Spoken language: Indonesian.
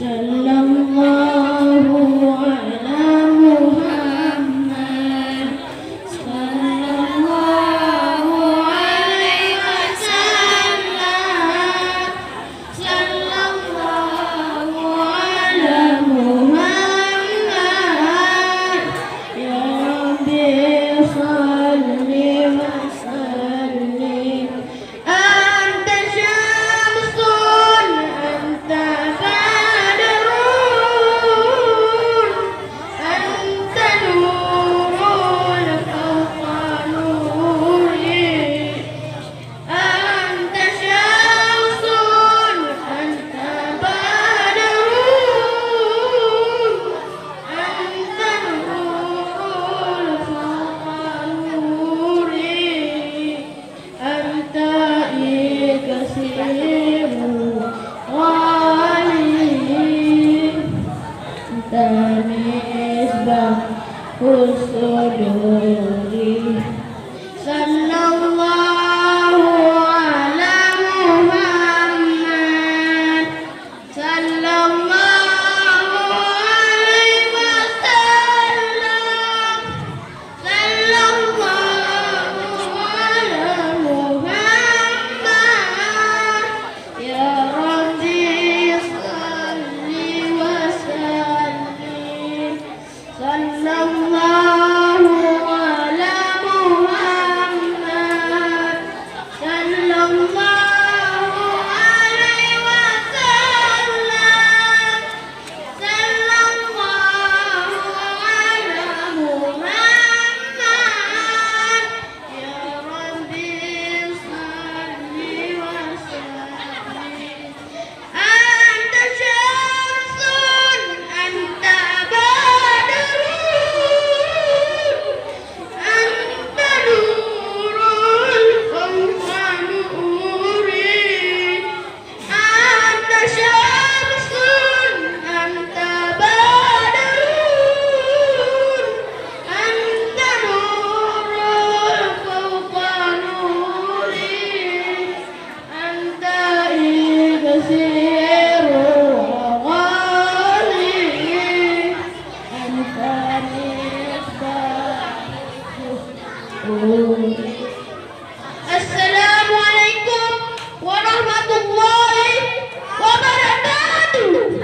sallallahu ala Muhammad sallallahu alaihi wasallam sallallahu ala Muhammad ya Rabbi salli wa sallim anta syamsun anta badrun anta nurun fawqa nuri anta syamsun anta badrun anta nurun fawqa nuri anta ikasimu wali anta misbah husnuduri sallallahu ala Muhammad sallallahu alaihi wasallam sallallahu ala Muhammad ya Rabbi salli wa sallim sallallahu ala Muhammad sallallahu alaihi wasallam sallallahu ala Muhammad ya Rabbi salli wa sallim anta syamsun anta badrun anta nurun fawqa nuri anta syamsun anta badrun anta nurun fawqa nuri anta ikasiru ghali anta misbah